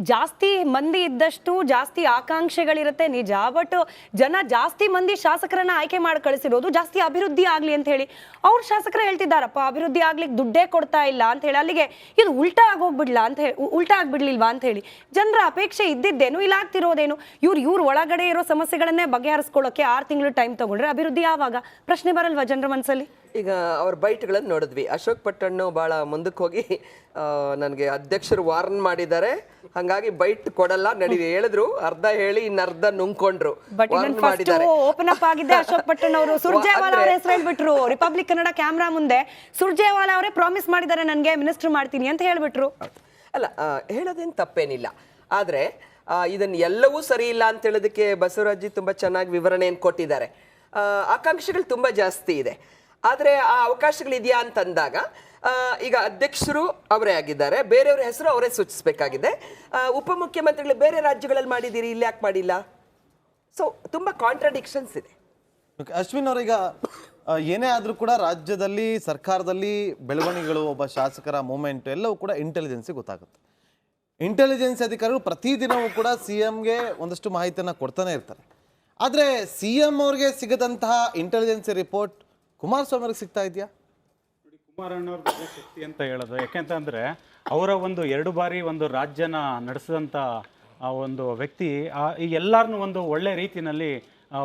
ಜಾಸ್ತಿ ಮಂದಿ ಇದ್ದಷ್ಟು ಜಾಸ್ತಿ ಆಕಾಂಕ್ಷೆಗಳಿರುತ್ತೆ ನಿಜ. ಬಟ್ ಜನ ಜಾಸ್ತಿ ಮಂದಿ ಶಾಸಕರನ್ನ ಆಯ್ಕೆ ಮಾಡಿ ಕಳಿಸಿರೋದು ಜಾಸ್ತಿ ಅಭಿವೃದ್ಧಿ ಆಗ್ಲಿ ಅಂತ ಹೇಳಿ. ಅವ್ರ ಶಾಸಕರು ಹೇಳ್ತಿದ್ದಾರಪ್ಪ ಅಭಿವೃದ್ಧಿ ಆಗ್ಲಿಕ್ಕೆ ದುಡ್ಡೇ ಕೊಡ್ತಾ ಇಲ್ಲ ಅಂತ ಹೇಳಿ. ಅಲ್ಲಿಗೆ ಇದು ಉಲ್ಟಾ ಆಗೋಗ್ಬಿಡ್ಲಾ ಅಂತ ಹೇಳಿ, ಉಲ್ಟಾ ಆಗ್ಬಿಡ್ಲಿಲ್ವಾ ಅಂತ ಹೇಳಿ ಜನರ ಅಪೇಕ್ಷೆ ಇದ್ದಿದ್ದೇನು, ಇಲ್ಲ ಆಗ್ತಿರೋದೇನು? ಇವ್ರ ಒಳಗಡೆ ಇರೋ ಸಮಸ್ಯೆಗಳನ್ನೇ ಬಗೆಹರಿಸ್ಕೊಳ್ಳೋಕೆ 6 ತಿಂಗಳು ಟೈಮ್ ತಗೊಂಡ್ರೆ ಅಭಿವೃದ್ಧಿ ಯಾವಾಗ? ಪ್ರಶ್ನೆ ಬರಲ್ವಾ ಜನರ ಮನಸ್ಸಲ್ಲಿ? ಈಗ ಅವ್ರ ಬೈಟ್ಗಳನ್ನು ನೋಡಿದ್ವಿ. ಅಶೋಕ್ ಪಟ್ಟಣ್ಣು ಭಾಳ ಮುಂದಕ್ಕೆ ಹೋಗಿ ನನಗೆ ಅಧ್ಯಕ್ಷರು ವಾರ್ನ್ ಮಾಡಿದ್ದಾರೆ, ಹಾಗಾಗಿ ಬೈಟ್ ಕೊಡಲ್ಲ ನಡೀರಿ ಹೇಳಿದ್ರು, ಅರ್ಧ ಹೇಳಿ ಇನ್ನರ್ಧ ನುಂಗ್ಕೊಂಡ್ರು. ಓಪನ್ ಅಪ್ ಆಗಿದ್ದೆ ಅಶೋಕ್ ಪಟ್ಟಣ್ ಅವರು. ಸುರ್ಜೇವಾಲಾ ಅವ್ರ ಹೆಸರು ಹೇಳ್ಬಿಟ್ರು ರಿಪಬ್ಲಿಕ್ ಕನ್ನಡ ಕ್ಯಾಮ್ರಾ ಮುಂದೆ. ಸುರ್ಜೇವಾಲಾ ಅವರೇ ಪ್ರಾಮಿಸ್ ಮಾಡಿದ್ದಾರೆ ನನಗೆ ಮಿನಿಸ್ಟರ್ ಮಾಡ್ತೀನಿ ಅಂತ ಹೇಳ್ಬಿಟ್ರು. ಅಲ್ಲ, ಹೇಳೋದೇನು ತಪ್ಪೇನಿಲ್ಲ. ಆದರೆ ಇದನ್ನ ಎಲ್ಲವೂ ಸರಿ ಇಲ್ಲ ಅಂತ ಹೇಳೋದಕ್ಕೆ ಬಸವರಾಜ್ ತುಂಬಾ ಚೆನ್ನಾಗಿ ವಿವರಣೆಯನ್ನು ಕೊಟ್ಟಿದ್ದಾರೆ. ಆಕಾಂಕ್ಷೆಗಳು ತುಂಬಾ ಜಾಸ್ತಿ ಇದೆ, ಆದರೆ ಆ ಅವಕಾಶಗಳಿದೆಯಾ ಅಂತಂದಾಗ ಈಗ ಅಧ್ಯಕ್ಷರು ಅವರೇ ಆಗಿದ್ದಾರೆ, ಬೇರೆಯವ್ರ ಹೆಸರು ಅವರೇ ಸೂಚಿಸಬೇಕಾಗಿದೆ. ಉಪಮುಖ್ಯಮಂತ್ರಿಗಳು ಬೇರೆ ರಾಜ್ಯಗಳಲ್ಲಿ ಮಾಡಿದ್ದೀರಿ, ಇಲ್ಲಿ ಯಾಕೆ ಮಾಡಿಲ್ಲ? ಸೊ ತುಂಬ ಕಾಂಟ್ರಡಿಕ್ಷನ್ಸ್ ಇದೆ. ಅಶ್ವಿನ್ ಅವರೀಗ ಏನೇ ಆದರೂ ಕೂಡ ರಾಜ್ಯದಲ್ಲಿ ಸರ್ಕಾರದಲ್ಲಿ ಬೆಳವಣಿಗೆಗಳು, ಒಬ್ಬ ಶಾಸಕರ ಮೂಮೆಂಟ್ ಎಲ್ಲವೂ ಕೂಡ ಇಂಟೆಲಿಜೆನ್ಸಿಗೆ ಗೊತ್ತಾಗುತ್ತೆ. ಇಂಟೆಲಿಜೆನ್ಸ್ ಅಧಿಕಾರಿಗಳು ಪ್ರತಿದಿನವೂ ಕೂಡ CMಗೆ ಒಂದಷ್ಟು ಮಾಹಿತಿಯನ್ನು ಕೊಡ್ತಾನೆ ಇರ್ತಾರೆ. ಆದರೆ CM ಅವ್ರಿಗೆ ಸಿಗದಂತಹ ಇಂಟೆಲಿಜೆನ್ಸಿ ರಿಪೋರ್ಟ್ ಕುಮಾರಸ್ವಾಮಿ ಅವ್ರಿಗೆ ಸಿಗ್ತಾ ಇದೆಯಾ? ಕುಮಾರಣ್ಣವ್ರ ಬಗ್ಗೆ ಶಕ್ತಿ ಅಂತ ಹೇಳೋದು ಯಾಕೆಂತಂದರೆ ಅವರ ಒಂದು 2 ಬಾರಿ ಒಂದು ರಾಜ್ಯನ ನಡೆಸಿದಂಥ ಒಂದು ವ್ಯಕ್ತಿ ಈ ಎಲ್ಲರನ್ನೂ ಒಂದು ಒಳ್ಳೆ ರೀತಿಯಲ್ಲಿ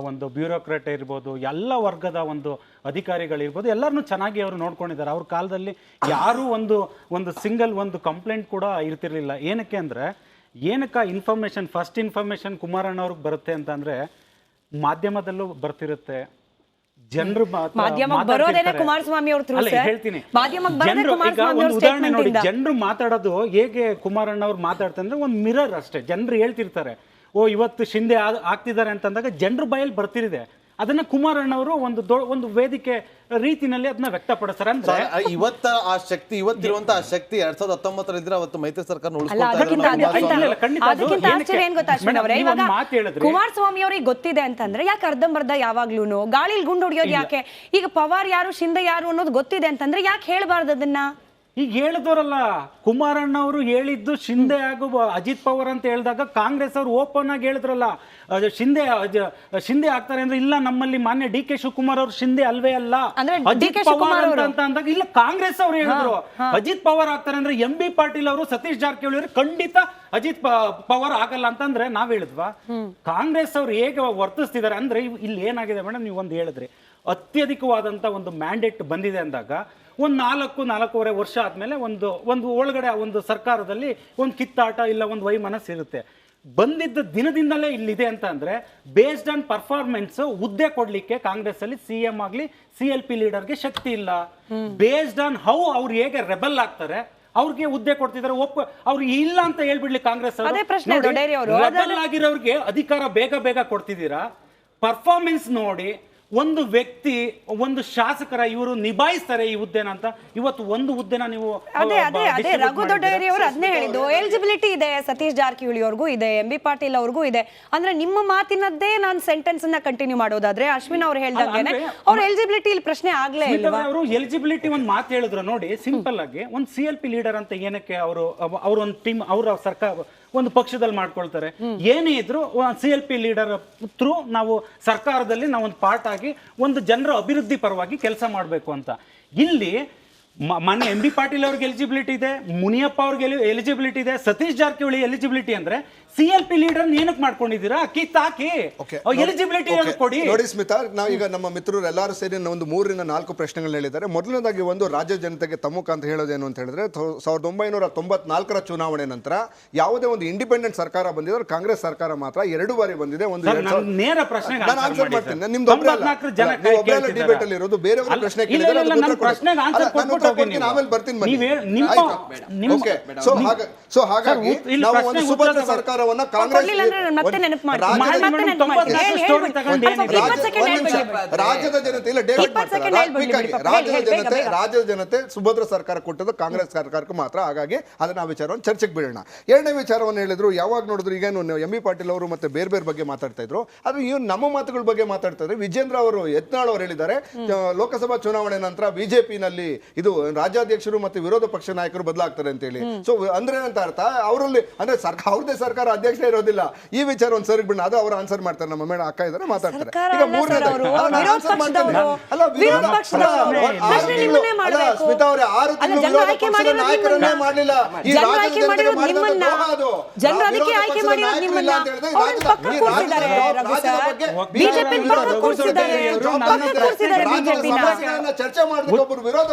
ಒಂದು ಬ್ಯೂರೋಕ್ರಾಟ್ ಇರ್ಬೋದು, ಎಲ್ಲ ವರ್ಗದ ಒಂದು ಅಧಿಕಾರಿಗಳಿರ್ಬೋದು, ಎಲ್ಲರನ್ನೂ ಚೆನ್ನಾಗಿ ಅವರು ನೋಡ್ಕೊಂಡಿದ್ದಾರೆ. ಅವ್ರ ಕಾಲದಲ್ಲಿ ಯಾರೂ ಒಂದು ಸಿಂಗಲ್ ಒಂದು ಕಂಪ್ಲೇಂಟ್ ಕೂಡ ಇರ್ತಿರ್ಲಿಲ್ಲ. ಏನಕ್ಕೆ ಅಂದರೆ ಇನ್ಫಾರ್ಮೇಷನ್ ಫಸ್ಟ್ ಇನ್ಫಾರ್ಮೇಷನ್ ಕುಮಾರಣ್ಣವ್ರಿಗೆ ಬರುತ್ತೆ ಅಂತಂದರೆ ಮಾಧ್ಯಮದಲ್ಲೂ ಬರ್ತಿರುತ್ತೆ. ಜನರು ಕುಮಾರಸ್ವಾಮಿ ಹೇಳ್ತೀನಿ, ಒಂದು ಉದಾಹರಣೆ ನೋಡಿ, ಜನರು ಮಾತಾಡೋದು ಹೇಗೆ ಕುಮಾರಣ್ಣವ್ರು ಮಾತಾಡ್ತಾರೆ ಅಂದ್ರೆ ಒಂದು ಮಿರರ್ ಅಷ್ಟೇ. ಜನರು ಹೇಳ್ತಿರ್ತಾರೆ ಓ ಇವತ್ತು ಶಿಂದೆ ಆಗ್ತಿದ್ದಾರೆ ಅಂತಂದಾಗ ಜನರು ಬಾಯಲ್ಲಿ ಬರ್ತಿರಿದೆ. ಅದನ್ನ ಕುಮಾರಣ್ಣವರು ಒಂದು ವೇದಿಕೆ ರೀತಿನಲ್ಲಿ ಅದನ್ನ ವ್ಯಕ್ತಪಡಿಸ್ತಾರೆ. ಅಂದ್ರೆ ಇವತ್ತಿರುವಂತಹ ಶಕ್ತಿ 2019 ಇದ್ರೆ ಅವತ್ತು ಮೈತ್ರಿ ಸರ್ಕಾರ ಕುಮಾರಸ್ವಾಮಿ ಅವ್ರಿಗೆ ಗೊತ್ತಿದೆ ಅಂತಂದ್ರೆ ಯಾಕೆ ಅರ್ಧಂಬರ್ಧ ಯಾವಾಗ್ಲೂ ಗಾಳಿಲಿ ಗುಂಡು ಹೊಡಿಯೋದು ಯಾಕೆ? ಈಗ ಪವಾರ್ ಯಾರು ಶಿಂದೆ ಯಾರು ಅನ್ನೋದು ಗೊತ್ತಿದೆ ಅಂತಂದ್ರೆ ಯಾಕೆ ಹೇಳ್ಬಾರ್ದು ಅದನ್ನ? ಈಗ ಹೇಳಿದವರಲ್ಲ, ಕುಮಾರಣ್ಣವರು ಹೇಳಿದ್ದು ಶಿಂದೆ ಹಾಗೂ ಅಜಿತ್ ಪವಾರ್ ಅಂತ ಹೇಳಿದಾಗ ಕಾಂಗ್ರೆಸ್ ಅವರು ಓಪನ್ ಆಗಿ ಹೇಳಿದ್ರಲ್ಲ ಶಿಂದೆ ಆಗ್ತಾರೆ ಅಂದ್ರೆ, ಇಲ್ಲ ನಮ್ಮಲ್ಲಿ ಮಾನ್ಯ DK ಶಿವಕುಮಾರ್ ಅವರು ಶಿಂದೆ ಅಲ್ವೇ ಅಲ್ಲ ಅಜಿತ್ ಪವಾರ್ ಅಂತ ಅಂದಾಗ ಇಲ್ಲ ಕಾಂಗ್ರೆಸ್ ಅವ್ರು ಹೇಳಿದ್ರು ಅಜಿತ್ ಪವಾರ್ ಆಗ್ತಾರೆ ಅಂದ್ರೆ MB ಪಾಟೀಲ್ ಅವರು ಸತೀಶ್ ಜಾರಕಿಹೊಳಿ ಅವರು ಖಂಡಿತ ಅಜಿತ್ ಪವಾರ್ ಆಗಲ್ಲ ಅಂತಂದ್ರೆ ನಾವ್ ಹೇಳಿದ್ವಾ? ಕಾಂಗ್ರೆಸ್ ಅವ್ರು ಹೇಗೆ ವರ್ತಿಸ್ತಿದ್ದಾರೆ ಅಂದ್ರೆ, ಇಲ್ಲಿ ಏನಾಗಿದೆ ಮೇಡಮ್, ನೀವು ಒಂದು ಹೇಳಿದ್ರಿ ಅತ್ಯಧಿಕವಾದಂತ ಒಂದು ಮ್ಯಾಂಡೇಟ್ ಬಂದಿದೆ ಅಂದಾಗ ಒಂದು 4-4.5 ವರ್ಷ ಆದ್ಮೇಲೆ ಒಂದು ಒಳಗಡೆ ಒಂದು ಸರ್ಕಾರದಲ್ಲಿ ಒಂದು ಕಿತ್ತಾಟ ಇಲ್ಲ ಒಂದು ವೈಮನಸ್ಸು ಇರುತ್ತೆ. ಬಂದಿದ್ದ ದಿನದಿಂದಲೇ ಇಲ್ಲಿದೆ ಅಂತ ಅಂದ್ರೆ ಬೇಸ್ಡ್ ಆನ್ ಪರ್ಫಾರ್ಮೆನ್ಸ್ ಹುದ್ದೆ ಕೊಡ್ಲಿಕ್ಕೆ ಕಾಂಗ್ರೆಸ್ ಅಲ್ಲಿ CM ಆಗ್ಲಿ CLP ಲೀಡರ್ಗೆ ಶಕ್ತಿ ಇಲ್ಲ. ಬೇಸ್ಡ್ ಆನ್ ಹೌ ಅವ್ರು ಹೇಗೆ ರೆಬಲ್ ಆಗ್ತಾರೆ ಅವ್ರಿಗೆ ಹುದ್ದೆ ಕೊಡ್ತಿದ್ದಾರೆ. ಅವ್ರಿಗೆ ಇಲ್ಲ ಅಂತ ಹೇಳ್ಬಿಡ್ಲಿ ಕಾಂಗ್ರೆಸ್ ರೆಬಲ್ ಆಗಿರೋರಿಗೆ ಅಧಿಕಾರ ಬೇಗ ಕೊಡ್ತಿದ್ದೀರಾ. ಪರ್ಫಾರ್ಮೆನ್ಸ್ ನೋಡಿ ಒಂದು ವ್ಯಕ್ತಿ ಒಂದು ಶಾಸಕರ ಇವರು ನಿಭಾಯಿಸ್ತಾರೆ ಈ ಹುದ್ದೆನ ಅಂತ. ಇವತ್ತು ಒಂದು ಹುದ್ದೆನ ನೀವು ಅದೇ ರಘು ದೊಡ್ಡೇರಿ ಅವರು ಅದನ್ನೇ ಹೇಳಿದ್ದು. ಎಲಿಜಿಬಿಲಿಟಿ ಇದೆ ಸತೀಶ್ ಜಾರಕಿಹೊಳಿ ಅವ್ರಿಗೂ ಇದೆ, MB ಪಾಟೀಲ್ ಅವ್ರಿಗೂ ಇದೆ. ಅಂದ್ರೆ ನಿಮ್ಮ ಮಾತಿನದ್ದೇ ನಾನು ಸೆಂಟೆನ್ಸ್ ಅನ್ನ ಕಂಟಿನ್ಯೂ ಮಾಡೋದಾದ್ರೆ ಅಶ್ವಿನ್ ಅವ್ರು ಹೇಳ್ದಂಗೆ ಅವ್ರ ಎಲಿಜಿಬಿಲಿಟಿ ಇಲ್ಲಿ ಪ್ರಶ್ನೆ ಆಗ್ಲೇ ಇಲ್ಲ. ಅವರು ಎಲಿಜಿಬಿಲಿಟಿ ಒಂದು ಮಾತು ಹೇಳಿದ್ರು ನೋಡಿ, ಸಿಂಪಲ್ ಆಗಿ ಒಂದು CLP ಲೀಡರ್ ಅಂತ ಏನಕ್ಕೆ ಅವರು ಒಂದು ಟೀಮ್ ಅವರ ಸರ್ಕಾರ ಒಂದು ಪಕ್ಷದಲ್ಲಿ ಮಾಡ್ಕೊಳ್ತಾರೆ. ಏನೇ ಇದ್ರು CLP ಲೀಡರ್ ಥ್ರೂ ನಾವು ಸರ್ಕಾರದಲ್ಲಿ ನಾವು ಒಂದು ಪಾರ್ಟ್ ಆಗಿ ಒಂದು ಜನರ ಅಭಿವೃದ್ಧಿ ಪರವಾಗಿ ಕೆಲಸ ಮಾಡಬೇಕು ಅಂತ. ಇಲ್ಲಿ ಮಾನ್ಯ MB ಪಾಟೀಲ್ ಅವ್ರಿಗೆ ಎಲಿಜಿಬಿಲಿಟಿ ಇದೆ, ಮುನಿಯಪ್ಪ ಅವ್ರಿಗೆ ಎಲಿಜಿಬಿಲಿಟಿ ಇದೆ, ಸತೀಶ್ ಜಾರಕಿಹೊಳಿ ಎಲಿಜಿಬಿಲಿಟಿ ಅಂದ್ರೆ CLP ಲೀಡರ್ ಏನಕ್ಕೆ ಮಾಡ್ಕೊಂಡಿದ್ದೀರಾ? ಕಿತ್ತಾಕಿ ಎಲಿಜಿಬಿಲಿಟಿ ಕೊಡಿ. ನೋಡಿ ಸ್ಮಿತಾ, ನಾವು ಈಗ ನಮ್ಮ ಮಿತ್ರರು ಎಲ್ಲರೂ ಸೇರಿ ಒಂದು 3-4 ಪ್ರಶ್ನೆಗಳನ್ನ ಹೇಳಿದ್ದಾರೆ. ಮೊದಲನೇದಾಗಿ ಒಂದು ರಾಜ್ಯ ಜನತೆಗೆ ತಮ್ಮುಖ ಅಂತ ಹೇಳೋದೇನು ಅಂತ ಹೇಳಿದ್ರೆ 1994 ಚುನಾವಣೆ ನಂತರ ಯಾವುದೇ ಒಂದು ಇಂಡಿಪೆಂಡೆಂಟ್ ಸರ್ಕಾರ ಬಂದಿದ್ರೆ ಕಾಂಗ್ರೆಸ್ ಸರ್ಕಾರ ಮಾತ್ರ 2 ಬಾರಿ ಬಂದಿದೆ. ನೇರ ಪ್ರಶ್ನೆ ನಾನು ಆನ್ಸರ್ ಮಾಡ್ತೀನಿ, ನಿಮ್ದು ಒಬ್ಬರೇ ಡಿಬೇಟ್ ಅಲ್ಲಿ ಇರೋದು, ಬೇರೆಯವರು ಪ್ರಶ್ನೆ ಕೇಳಿದ್ರೆ ಆಮೇಲೆ ಬರ್ತೀನಿ. ಸೊ ಹಾಗಾಗಿ ನಾವು ಒಂದು ಸುಭದ್ರ ಸರ್ಕಾರವನ್ನ ಕಾಂಗ್ರೆಸ್ ರಾಜ್ಯದ ಜನತೆ ಇಲ್ಲ ಡೇವಿಡ್ ರಾಜ್ಯದ ಜನತೆ ಸುಭದ್ರ ಸರ್ಕಾರ ಕೊಟ್ಟದ್ದು ಕಾಂಗ್ರೆಸ್ ಸರ್ಕಾರಕ್ಕೆ ಮಾತ್ರ. ಹಾಗಾಗಿ ಅದನ್ನ ಆ ವಿಚಾರವನ್ನು ಚರ್ಚೆಗೆ ಬಿಡೋಣ. ಎರಡನೇ ವಿಚಾರವನ್ನು ಹೇಳಿದ್ರು, ಯಾವಾಗ ನೋಡಿದ್ರು ಈಗೇನು MB ಪಾಟೀಲ್ ಅವರು ಮತ್ತೆ ಬೇರೆ ಬಗ್ಗೆ ಮಾತಾಡ್ತಾ ಇದ್ರು, ಆದ್ರೆ ಇವ್ರು ನಮ್ಮ ಮಾತುಗಳ ಬಗ್ಗೆ ಮಾತಾಡ್ತಾ ಇದ್ರೆ. ವಿಜೇಂದ್ರ ಅವರು ಯತ್ನಾಳ್ ಅವರು ಹೇಳಿದ್ದಾರೆ ಲೋಕಸಭಾ ಚುನಾವಣೆ ನಂತರ ಬಿಜೆಪಿನಲ್ಲಿ ಇದು ರಾಜ್ಯಾಧ್ಯಕ್ಷರು ಮತ್ತೆ ವಿರೋಧ ಪಕ್ಷ ನಾಯಕರು ಬದಲಾಗ್ತಾರೆ ಅಂತ ಹೇಳಿ. ಸೊ ಅಂದ್ರೆ ಏನಂತ ಅರ್ಥ, ಅವರಲ್ಲಿ ಅಂದ್ರೆ ಅವ್ರದೇ ಸರ್ಕಾರ ಅಧ್ಯಕ್ಷ ಇರೋದಿಲ್ಲ. ಈ ವಿಚಾರ ಒಂದ್ ಸರಿ ಬಿಡ, ಅದು ಅವ್ರು ಆನ್ಸರ್ ಮಾಡ್ತಾರೆ. ನಮ್ಮ ಮೇಡಮ್ ಅಕ್ಕ ಇದ್ದಾರೆ, ಮಾತಾಡ್ತಾರೆ. ಈಗ ಸ್ಮಿತಾ ಅವರೇ 6 ತಿಂಗಳು ವಿರೋಧ ಪಕ್ಷದ ನಾಯಕರನ್ನೇ ಮಾಡಲಿಲ್ಲ. ಈ ರಾಜ್ಯದ ಜನತೆಗೆ ಮಾಡಿದಂತ ದ್ರೋಹ ಅದು. ಜನರದಕ್ಕೆ ಆಯ್ಕೆ ಮಾಡಿರೋದು ನಿಮ್ಮನ್ನ. ಅವ್ರನ್ನ ಪಕ್ಕ ಕೂರಿಸಿದ್ದಾರೆ ರಘು ಸರ್. ಬಿಜೆಪಿ ಪಕ್ಕ ಕೂರಿಸಿದ್ದಾರೆ, ಸಮಸ್ಯೆಗಳನ್ನ ಚರ್ಚೆ ಮಾಡೋದಕ್ಕೆ ಒಬ್ಬರು ವಿರೋಧ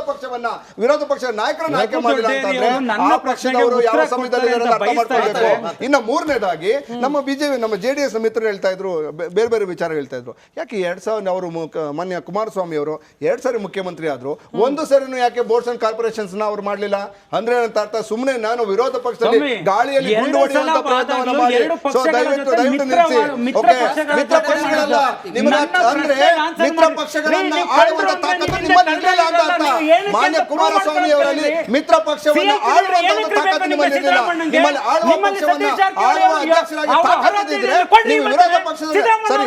ಪಕ್ಷದ ನಾಯಕರನ್ನ ಆಯ್ಕೆ ಮಾಡಿಲ್ಲ ಅಂತಂದ್ರೆ ಆ ಪಕ್ಷದವರು ಯಾವ ಸಮಯದಲ್ಲಿ ಅರ್ಥ ಮಾಡ್ಕೊಳ್ಬೇಕು. ಇನ್ನು ಮೂರನೇದಾಗಿ ನಮ್ಮ ಬಿಜೆಪಿ ನಮ್ಮ ಜೆಡಿಎಸ್ ಮಿತ್ರರು ಹೇಳ್ತಾ ಇದ್ರು, ಬೇರೆ ಬೇರೆ ವಿಚಾರ ಹೇಳ್ತಾ ಇದ್ರು. ಯಾಕೆ 2000 ಅವರು ಮಾನ್ಯ ಕುಮಾರಸ್ವಾಮಿ ಅವರು 2 ಸಾರಿ ಮುಖ್ಯಮಂತ್ರಿ ಆದ್ರು, ಒಂದು ಸರಿನೂ ಯಾಕೆ ಬೋರ್ಡ್ಸ್ ಅಂಡ್ ಕಾರ್ಪೊರೇಷನ್ಸ್ ನ ಅವ್ರು ಮಾಡ್ಲಿಲ್ಲ? ಅಂದ್ರೆ ಅಂತ ಅರ್ಥ ಸುಮ್ಮನೆ ನಾನು ವಿರೋಧ ಪಕ್ಷದಲ್ಲಿ ಗಾಳಿಯಲ್ಲಿ ಗುಂಡು ಹೊಡೆಯುವಂತ ಪ್ರಯತ್ನವನ್ನ ಮಾಡಿ. ಸೊ ದಯವಿಟ್ಟು ನಿಲ್ಲಿಸಿ. ಮಿತ್ರ ಪಕ್ಷಗಳಲ್ಲ ನಿಮಗೆ, ಅಂದ್ರೆ ಮಿತ್ರ ಪಕ್ಷಗಳನ್ನ ಆಳುವಂತ ತಾಕತ್ತು ನಿಮ್ಮಲ್ಲಿ ಇರಲಿಲ್ಲ ಅಂತ ಅರ್ಥ. ಮಾನ್ಯ ಕುಮಾರಸ್ವಾಮಿ ಅವರಲ್ಲಿ ಮಿತ್ರ ಪಕ್ಷವನ್ನು ಆಳುವಂತ ತಾಕತ್ತು ನಿಮ್ಮಲ್ಲಿ ಇರಲಿಲ್ಲ. ನಿಮ್ಮಲ್ಲಿ ಆಳುವ ಪಕ್ಷವನ್ನ ಆಳುವ ಅಧ್ಯಕ್ಷರಾಗಿ ತಾಕತ್ತಿದ್ರೆ ನೀವು ವಿರೋಧ ಪಕ್ಷದ ಸರಿ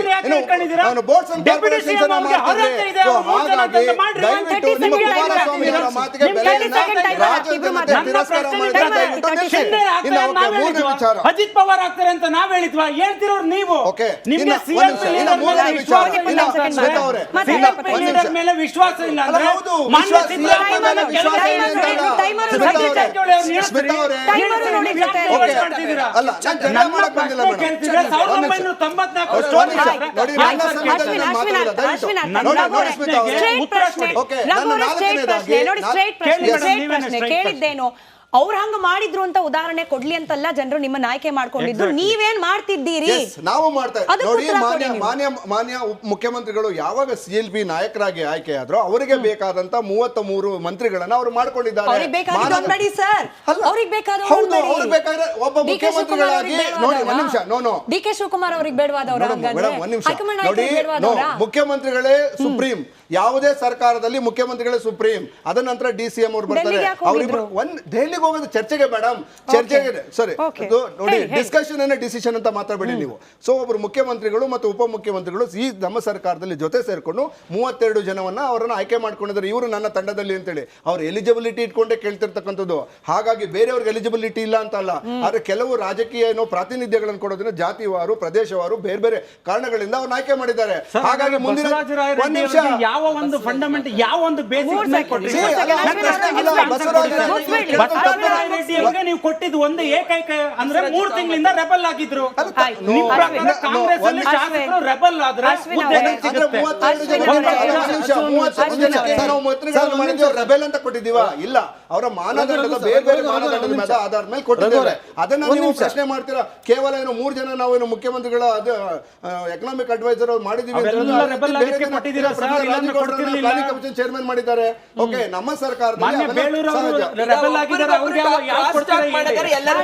ಅವನು ಬೋರ್ಡ್ಸ್ ಅಂಡ್ ಕಾರ್ಪೊರೇಷನ್ಸ್ ಅನ್ನ ಮಾಡ್ತಿದ್ರೆ. ಸೊ ಹಾಗಾಗಿ ದಯವಿಟ್ಟು ನಿಮ್ಮ ಕುಮಾರಸ್ವಾಮಿ ಅವರ ಮಾತಿಗೆ ಬೆಲೆಯನ್ನ ರಾಜ್ಯದ ಜನತೆ ತಿರಸ್ಕಾರ ಮಾಡಿದ್ರೆ ದಯವಿಟ್ಟು ನಿಲ್ಲಿಸಿ. ಇನ್ನು ಮೂರನೇ ವಿಚಾರ, ಅಜಿತ್ ಪವಾರ್ ಆಗ್ತಾರೆ ಅಂತ ನಾವ್ ಹೇಳಿದ್ವಾ? ಹೇಳ್ತಿರೋರು ನೀವು. ನಿಮ್ಗೆ ಸಿಎಂ ಮೇಲೆ ವಿಶ್ವಾಸ ಇಲ್ಲ ಅಂದ್ರೆ ಕೇಳಿದ್ದೇನು ಅವ್ರು ಹಂಗ ಮಾಡಿದ್ರು ಅಂತ ಉದಾಹರಣೆ ಕೊಡ್ಲಿ ಅಂತಲ್ಲ ಜನರು ನಿಮ್ಮನ್ನ ಆಯ್ಕೆ ಮಾಡ್ಕೊಂಡಿದ್ರು. ನೀವೇನ್ ಮಾಡ್ತಿದ್ದೀರಿ? ನಾವು ಮಾಡ್ತಾ ನೋಡಿ. ಮಾನ್ಯ ಮುಖ್ಯಮಂತ್ರಿಗಳು ಯಾವಾಗ CLP ನಾಯಕರಾಗಿ ಆಯ್ಕೆ ಆದ್ರೂ ಅವರಿಗೆ ಬೇಕಾದಂತ 33 ಮಂತ್ರಿಗಳನ್ನ ಅವರು ಮಾಡ್ಕೊಂಡಿದ್ದಾರೆ. ಒಬ್ಬ ಮುಖ್ಯಮಂತ್ರಿಗಳಾಗಿ ನೋಡಿ, ಒಂದ್ ನಿಮಿಷ, ಡಿ ಕೆ ಶಿವಕುಮಾರ್ ಅವ್ರಿಗೆ ಬೇಡವಾದವ್ರ? ಒಂದ್ ನಿಮಿಷ ನೋಡಿ, ಮುಖ್ಯಮಂತ್ರಿಗಳೇ ಸುಪ್ರೀಂ. ಯಾವುದೇ ಸರ್ಕಾರದಲ್ಲಿ ಮುಖ್ಯಮಂತ್ರಿಗಳೇ ಸುಪ್ರೀಂ. ಅದ ನಂತರ DCM ಅವರು ಬರ್ತಾರೆ. ಅವರಿಬ್ರು ದೆಹಲಿಗೆ ಹೋಗೋದು ಚರ್ಚೆಗೆ ಮೇಡಮ್, ಚರ್ಚೆಗೆ ಸರಿ ನೋಡಿ, ಡಿಸ್ಕಷನ್ ಅನ್ನ ಡಿಸಿಷನ್ ಅಂತ ಮಾತಾಡಬೇಡಿ ನೀವು. ಸೊ ಒಬ್ರು ಮುಖ್ಯಮಂತ್ರಿಗಳು ಮತ್ತು ಉಪಮುಖ್ಯಮಂತ್ರಿಗಳು ಈ ನಮ್ಮ ಸರ್ಕಾರದಲ್ಲಿ ಜೊತೆ ಸೇರ್ಕೊಂಡು 32 ಜನವನ್ನ ಅವರನ್ನ ಆಯ್ಕೆ ಮಾಡ್ಕೊಂಡಿದ್ದಾರೆ. ಇವರು ನನ್ನ ತಂಡದಲ್ಲಿ ಅಂತೇಳಿ ಅವ್ರ ಎಲಿಜಿಬಿಲಿಟಿ ಇಟ್ಕೊಂಡೇ ಕೇಳ್ತಿರ್ತಕ್ಕಂಥದ್ದು. ಹಾಗಾಗಿ ಬೇರೆಯವ್ರಿಗೆ ಎಲಿಜಿಬಿಲಿಟಿ ಇಲ್ಲ ಅಂತ ಅಲ್ಲ. ಆದ್ರೆ ಕೆಲವು ರಾಜಕೀಯ ಏನೋ ಪ್ರಾತಿನಿಧ್ಯಗಳನ್ನು ಕೊಡೋದನ್ನ ಜಾತಿವಾರು, ಪ್ರದೇಶವಾರು, ಬೇರೆ ಬೇರೆ ಕಾರಣಗಳಿಂದ ಅವ್ರನ್ನ ಆಯ್ಕೆ ಮಾಡಿದ್ದಾರೆ. ಹಾಗಾಗಿ ಮುಂದಿನ ಒಂದ್ ನಿಮಿಷ, ಯಾವ ಒಂದು ಫಂಡಮೆಂಟ್, ಯಾವ ಒಂದು ಬೇಸಿಕ್ ನೀವು ಕೊಟ್ಟಿದ್ದು ಒಂದು ಏಕೈಕ ಅಂದ್ರೆ 3 ತಿಂಗಳಿಂದ ರೆಬಲ್ ಆಗಿದ್ರು. ಕಾಂಗ್ರೆಸ್ ಅಲ್ಲಿ ಶಾಸಕರು ರೆಬಲ್ ಆದ್ರೆ ರೆಬೆಲ್ ಅಂತ ಕೊಟ್ಟಿದೀವ? ಇಲ್ಲ, ಅವರ ಮಾನದಂಡದ ಬೇರೆ ಬೇರೆ ಮಾನದಂಡದ ಆಧಾರದ ಮೇಲೆ ಕೊಟ್ಟಿದ್ದೇವೆ. ಅದನ್ನ ನೀವು ಪ್ರಶ್ನೆ ಮಾಡ್ತೀರಾ? ಕೇವಲ ಏನು 3 ಜನ ನಾವೇನು ಮುಖ್ಯಮಂತ್ರಿಗಳ ಎಕನಾಮಿಕ್ ಅಡ್ವೈಸರ್ ಮಾಡಿದೀವಿ ಚೇರ್ಮನ್ ಮಾಡಿದ್ದಾರೆ. ಓಕೆ, ನಮ್ಮ ಸರ್ಕಾರದಲ್ಲಿ ಎಲ್ಲರೂ